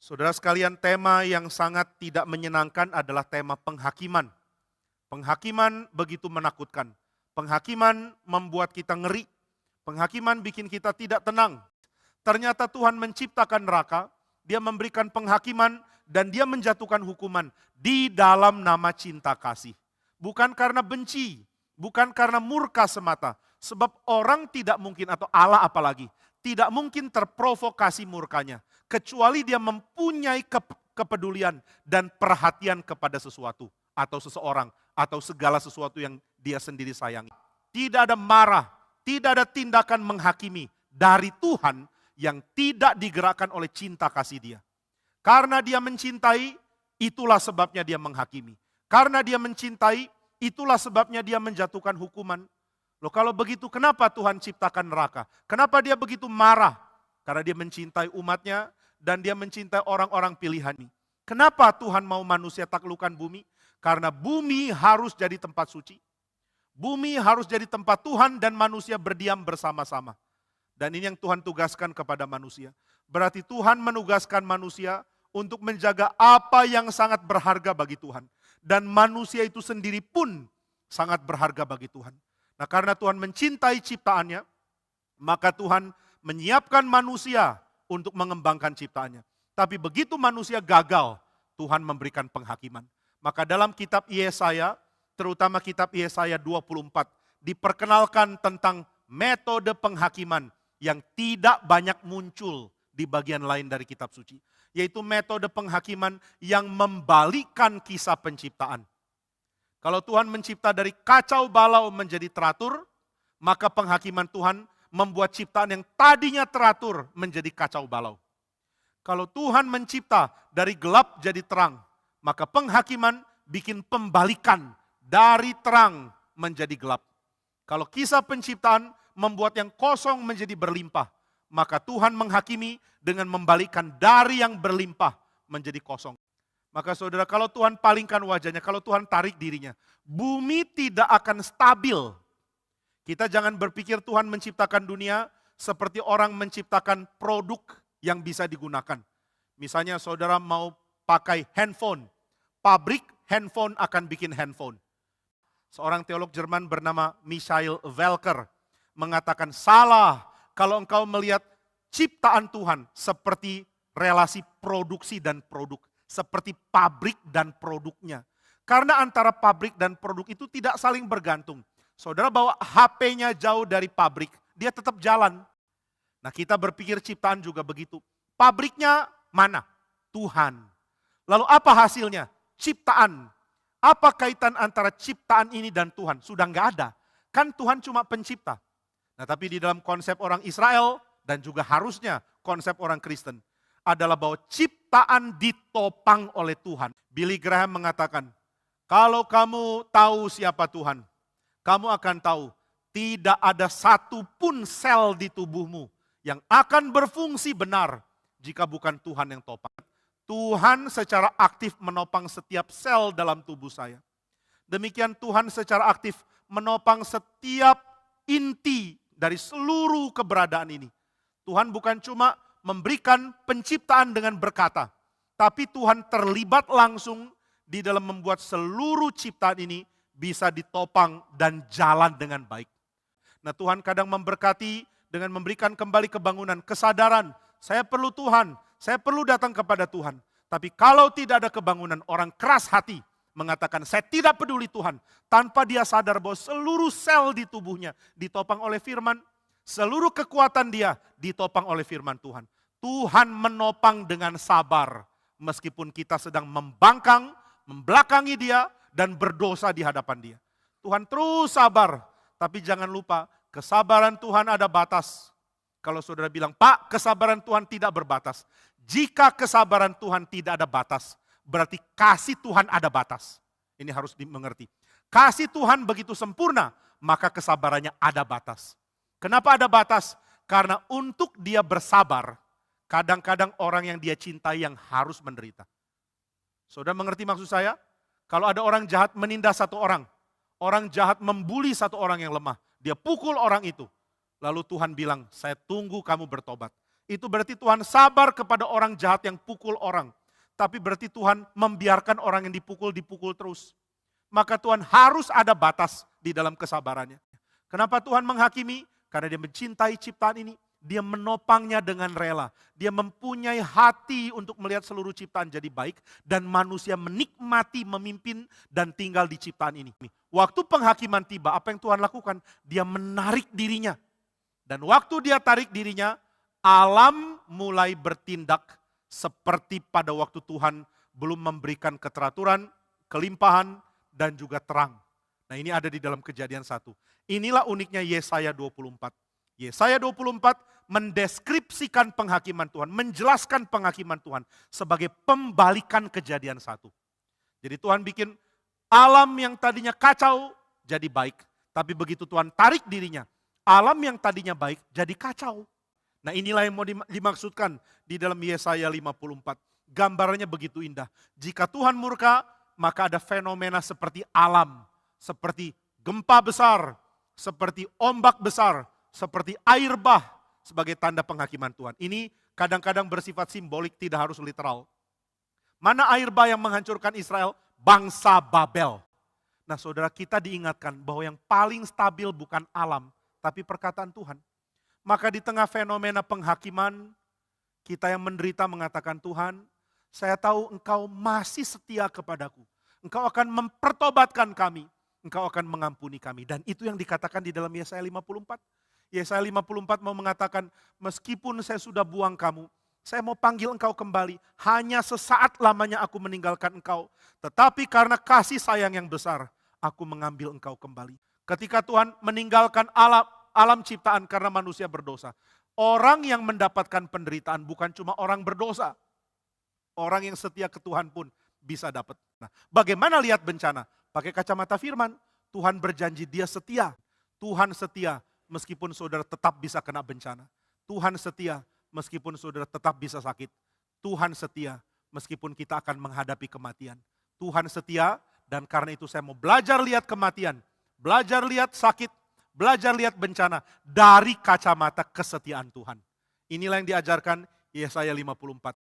Saudara sekalian, tema yang sangat tidak menyenangkan adalah tema penghakiman. Penghakiman begitu menakutkan. Penghakiman membuat kita ngeri. Penghakiman bikin kita tidak tenang. Ternyata Tuhan menciptakan neraka, Dia memberikan penghakiman dan Dia menjatuhkan hukuman di dalam nama cinta kasih. Bukan karena benci, bukan karena murka semata. Sebab orang tidak mungkin, atau Allah apalagi, tidak mungkin terprovokasi murkanya. Kecuali dia mempunyai kepedulian dan perhatian kepada sesuatu. Atau seseorang, atau segala sesuatu yang dia sendiri sayangi. Tidak ada marah, tidak ada tindakan menghakimi dari Tuhan yang tidak digerakkan oleh cinta kasih dia. Karena dia mencintai, itulah sebabnya dia menghakimi. Karena dia mencintai, itulah sebabnya dia menjatuhkan hukuman. Loh, kalau begitu kenapa Tuhan ciptakan neraka? Kenapa dia begitu marah? Karena dia mencintai umatnya dan dia mencintai orang-orang pilihannya. Kenapa Tuhan mau manusia taklukkan bumi? Karena bumi harus jadi tempat suci. Bumi harus jadi tempat Tuhan dan manusia berdiam bersama-sama. Dan ini yang Tuhan tugaskan kepada manusia. Berarti Tuhan menugaskan manusia untuk menjaga apa yang sangat berharga bagi Tuhan. Dan manusia itu sendiri pun sangat berharga bagi Tuhan. Nah, karena Tuhan mencintai ciptaannya, maka Tuhan menyiapkan manusia untuk mengembangkan ciptaannya. Tapi begitu manusia gagal, Tuhan memberikan penghakiman. Maka dalam kitab Yesaya, terutama kitab Yesaya 24, diperkenalkan tentang metode penghakiman yang tidak banyak muncul di bagian lain dari kitab suci. Yaitu metode penghakiman yang membalikkan kisah penciptaan. Kalau Tuhan mencipta dari kacau balau menjadi teratur, maka penghakiman Tuhan membuat ciptaan yang tadinya teratur menjadi kacau balau. Kalau Tuhan mencipta dari gelap jadi terang, maka penghakiman bikin pembalikan dari terang menjadi gelap. Kalau kisah penciptaan membuat yang kosong menjadi berlimpah, maka Tuhan menghakimi dengan membalikkan dari yang berlimpah menjadi kosong. Maka saudara, kalau Tuhan palingkan wajahnya, kalau Tuhan tarik dirinya, bumi tidak akan stabil. Kita jangan berpikir Tuhan menciptakan dunia seperti orang menciptakan produk yang bisa digunakan. Misalnya saudara mau pakai handphone, pabrik handphone akan bikin handphone. Seorang teolog Jerman bernama Michael Welker mengatakan, salah kalau engkau melihat ciptaan Tuhan seperti relasi produksi dan produk. Seperti pabrik dan produknya. Karena antara pabrik dan produk itu tidak saling bergantung. Saudara bawa HP-nya jauh dari pabrik, dia tetap jalan. Nah, kita berpikir ciptaan juga begitu. Pabriknya mana? Tuhan. Lalu apa hasilnya? Ciptaan. Apa kaitan antara ciptaan ini dan Tuhan? Sudah enggak ada. Kan Tuhan cuma pencipta. Nah, tapi di dalam konsep orang Israel dan juga harusnya konsep orang Kristen adalah bahwa ciptaan ditopang oleh Tuhan. Billy Graham mengatakan, kalau kamu tahu siapa Tuhan, kamu akan tahu tidak ada satupun sel di tubuhmu yang akan berfungsi benar jika bukan Tuhan yang topang. Tuhan secara aktif menopang setiap sel dalam tubuh saya. Demikian Tuhan secara aktif menopang setiap inti dari seluruh keberadaan ini. Tuhan bukan cuma memberikan penciptaan dengan berkata, tapi Tuhan terlibat langsung di dalam membuat seluruh ciptaan ini bisa ditopang dan jalan dengan baik. Nah, Tuhan kadang memberkati dengan memberikan kembali kebangunan, kesadaran, saya perlu Tuhan, saya perlu datang kepada Tuhan. Tapi kalau tidak ada kebangunan, orang keras hati mengatakan, saya tidak peduli Tuhan. Tanpa dia sadar bahwa seluruh sel di tubuhnya ditopang oleh firman, seluruh kekuatan dia ditopang oleh firman Tuhan. Tuhan menopang dengan sabar. Meskipun kita sedang membangkang, membelakangi dia, dan berdosa di hadapan dia. Tuhan terus sabar. Tapi jangan lupa, kesabaran Tuhan ada batas. Kalau saudara bilang, Pak, kesabaran Tuhan tidak berbatas. Jika kesabaran Tuhan tidak ada batas, berarti kasih Tuhan ada batas. Ini harus dimengerti. Kasih Tuhan begitu sempurna, maka kesabarannya ada batas. Kenapa ada batas? Karena untuk dia bersabar, kadang-kadang orang yang dia cintai yang harus menderita. Saudara mengerti maksud saya? Kalau ada orang jahat menindas satu orang jahat membuli satu orang yang lemah, dia pukul orang itu. Lalu Tuhan bilang, saya tunggu kamu bertobat. Itu berarti Tuhan sabar kepada orang jahat yang pukul orang. Tapi berarti Tuhan membiarkan orang yang dipukul terus. Maka Tuhan harus ada batas di dalam kesabarannya. Kenapa Tuhan menghakimi? Karena dia mencintai ciptaan ini. Dia menopangnya dengan rela. Dia mempunyai hati untuk melihat seluruh ciptaan jadi baik. Dan manusia menikmati, memimpin, dan tinggal di ciptaan ini. Waktu penghakiman tiba, apa yang Tuhan lakukan? Dia menarik dirinya. Dan waktu dia tarik dirinya, alam mulai bertindak seperti pada waktu Tuhan belum memberikan keteraturan, kelimpahan, dan juga terang. Nah ini ada di dalam Kejadian 1. Inilah uniknya Yesaya 24. Yesaya 24 mendeskripsikan penghakiman Tuhan, menjelaskan penghakiman Tuhan sebagai pembalikan Kejadian 1. Jadi Tuhan bikin alam yang tadinya kacau jadi baik. Tapi begitu Tuhan tarik dirinya, alam yang tadinya baik jadi kacau. Nah inilah yang mau dimaksudkan di dalam Yesaya 54. Gambarannya begitu indah. Jika Tuhan murka, maka ada fenomena seperti alam. Seperti gempa besar, seperti ombak besar, seperti air bah sebagai tanda penghakiman Tuhan. Ini kadang-kadang bersifat simbolik, tidak harus literal. Mana air bah yang menghancurkan Israel? Bangsa Babel. Nah saudara, kita diingatkan bahwa yang paling stabil bukan alam, tapi perkataan Tuhan. Maka di tengah fenomena penghakiman, kita yang menderita mengatakan, Tuhan, saya tahu Engkau masih setia kepadaku. Engkau akan mempertobatkan kami. Engkau akan mengampuni kami. Dan itu yang dikatakan di dalam Yesaya 54. Yesaya 54 mau mengatakan, meskipun saya sudah buang kamu, saya mau panggil engkau kembali. Hanya sesaat lamanya aku meninggalkan engkau. Tetapi karena kasih sayang yang besar, aku mengambil engkau kembali. Ketika Tuhan meninggalkan alam ciptaan karena manusia berdosa. Orang yang mendapatkan penderitaan bukan cuma orang berdosa. Orang yang setia ke Tuhan pun bisa dapat. Nah, bagaimana lihat bencana? Pakai kacamata firman, Tuhan berjanji dia setia. Tuhan setia meskipun saudara tetap bisa kena bencana. Tuhan setia meskipun saudara tetap bisa sakit. Tuhan setia meskipun kita akan menghadapi kematian. Tuhan setia dan karena itu saya mau belajar lihat kematian. Belajar lihat sakit, belajar lihat bencana dari kacamata kesetiaan Tuhan. Inilah yang diajarkan Yesaya 54.